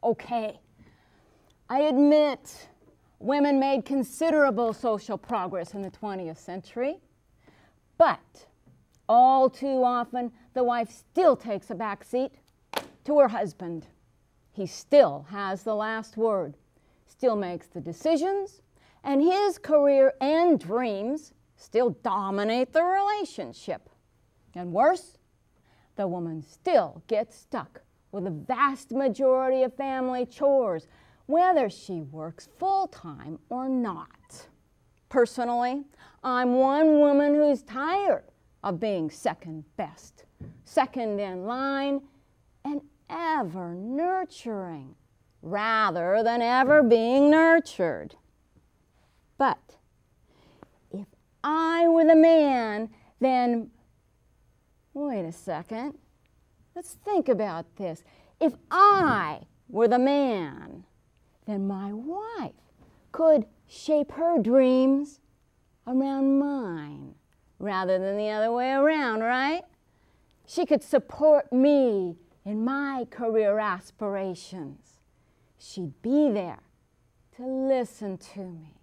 Okay, I admit women made considerable social progress in the 20th century, but all too often the wife still takes a back seat to her husband. He still has the last word, still makes the decisions, and his career and dreams still dominate the relationship. And worse, the woman still gets stuck with a vast majority of family chores, whether she works full-time or not. Personally, I'm one woman who's tired of being second best, second in line, and ever nurturing rather than ever being nurtured. But if I were the man, then, wait a second, let's think about this. If I were the man, then my wife could shape her dreams around mine rather than the other way around, right? She could support me in my career aspirations. She'd be there to listen to me,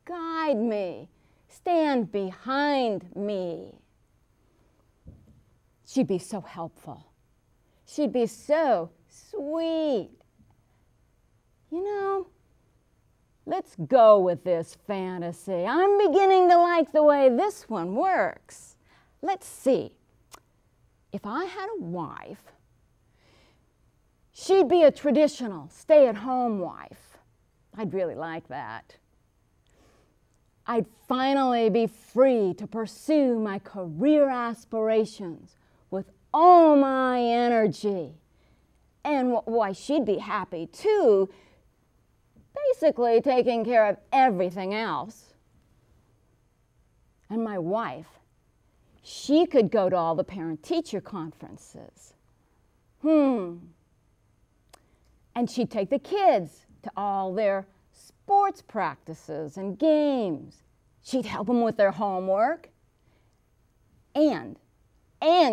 guide me, stand behind me. She'd be so helpful. She'd be so sweet. You know, let's go with this fantasy. I'm beginning to like the way this one works. Let's see. If I had a wife, she'd be a traditional stay-at-home wife. I'd really like that. I'd finally be free to pursue my career aspirations with all my energy. And why, she'd be happy too, basically taking care of everything else. And my wife, she could go to all the parent-teacher conferences. And she'd take the kids to all their sports practices and games. She'd help them with their homework. And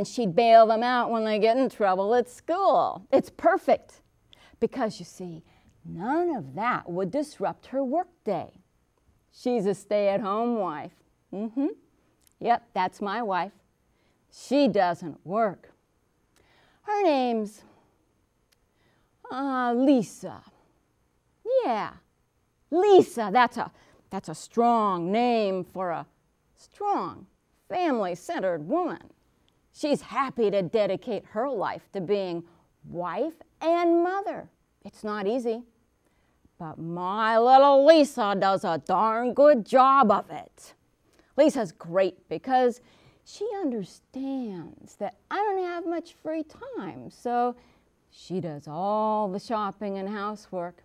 she'd bail them out when they get in trouble at school. It's perfect because, you see, none of that would disrupt her workday. She's a stay-at-home wife. Yep, that's my wife. She doesn't work. Her name's Lisa. Yeah, Lisa. That's a strong name for a strong, family-centered woman. She's happy to dedicate her life to being wife and mother. It's not easy, but my little Lisa does a darn good job of it. Lisa's great because she understands that I don't have much free time, so she does all the shopping and housework.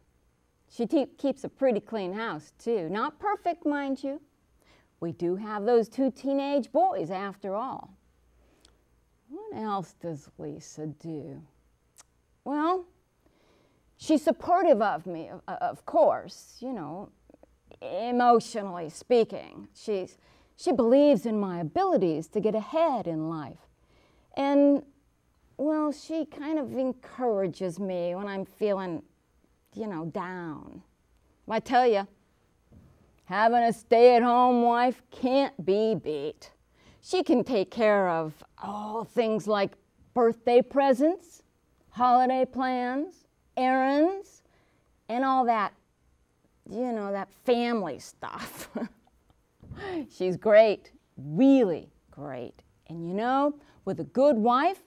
She keeps a pretty clean house, too. Not perfect, mind you. We do have those 2 teenage boys, after all. What else does Lisa do? Well, she's supportive of me, of course, you know, emotionally speaking. She believes in my abilities to get ahead in life. And, well, she kind of encourages me when I'm feeling, you know, down. I tell you, having a stay-at-home wife can't be beat. She can take care of things like birthday presents, holiday plans, errands, and all that, you know, that family stuff. She's great, really great. And you know, with a good wife,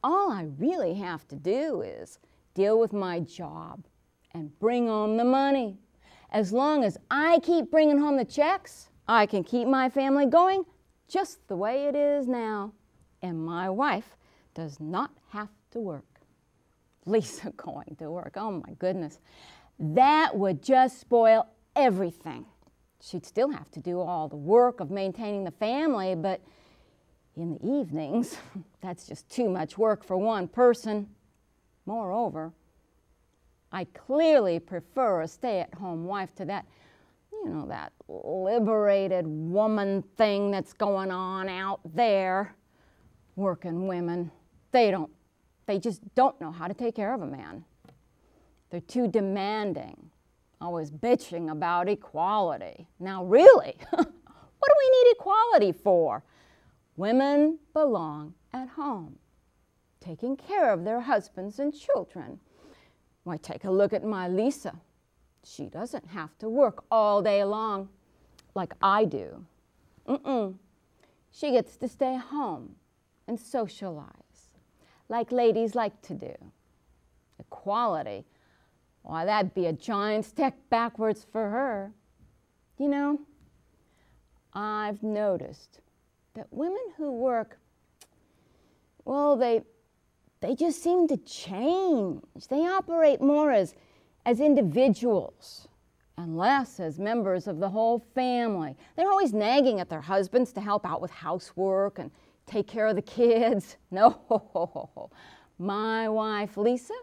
all I really have to do is deal with my job and bring home the money. As long as I keep bringing home the checks, I can keep my family going just the way it is now. And my wife does not have to work. Lisa going to work, oh my goodness. That would just spoil everything. She'd still have to do all the work of maintaining the family, but in the evenings, that's just too much work for one person. Moreover, I clearly prefer a stay-at-home wife to that, you know, that liberated woman thing that's going on out there. Working women, they just don't know how to take care of a man. They're too demanding, always bitching about equality. Now really, what do we need equality for? Women belong at home, taking care of their husbands and children. Why, take a look at my Lisa. She doesn't have to work all day long like I do. She gets to stay home and socialize, like ladies like to do. Equality, why, that'd be a giant step backwards for her. You know, I've noticed that women who work, well, they just seem to change. They operate more as individuals and less as members of the whole family. They're always nagging at their husbands to help out with housework and take care of the kids. No, my wife, Lisa,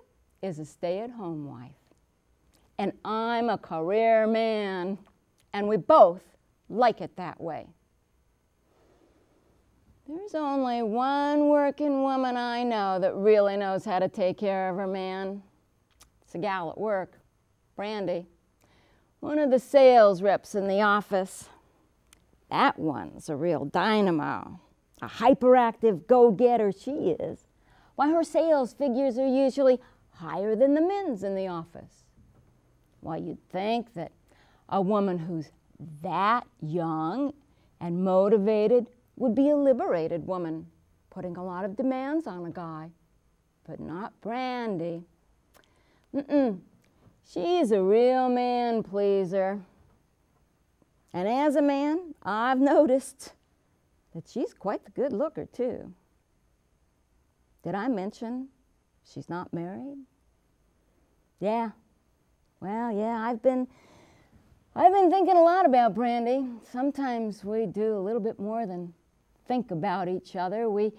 is a stay-at-home wife. And I'm a career man, and we both like it that way. There's only one working woman I know that really knows how to take care of her man. It's a gal at work, Brandy, one of the sales reps in the office. That one's a real dynamo, a hyperactive go-getter she is. Why, her sales figures are usually higher than the men's in the office. Why, you'd think that a woman who's that young and motivated would be a liberated woman, putting a lot of demands on a guy. But not Brandy. She's a real man pleaser. And as a man, I've noticed that she's quite the good looker, too. Did I mention she's not married? Yeah. Well, yeah, I've been thinking a lot about Brandy. Sometimes we do a little bit more than think about each other. We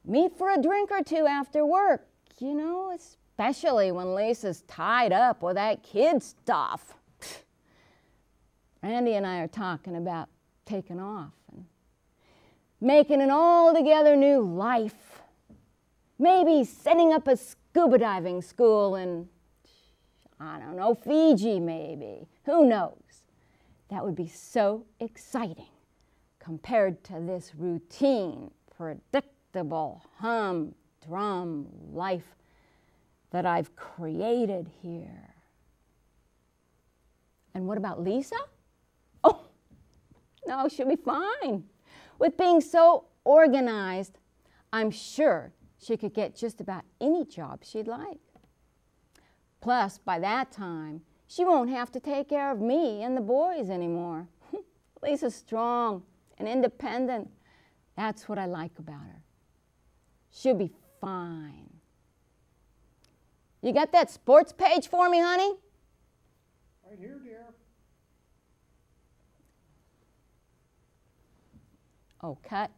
meet for a drink or two after work, you know, especially when Lisa's tied up with that kid stuff. Brandy and I are talking about taking off and making an altogether new life. Maybe setting up a scuba diving school in, I don't know, Fiji maybe. Who knows? That would be so exciting compared to this routine, predictable, humdrum life that I've created here. And what about Lisa? Oh, no, she'll be fine. With being so organized, I'm sure she could get just about any job she'd like. Plus, by that time, she won't have to take care of me and the boys anymore. Lisa's strong and independent. That's what I like about her. She'll be fine. You got that sports page for me, honey? Right here, dear. Oh, cut.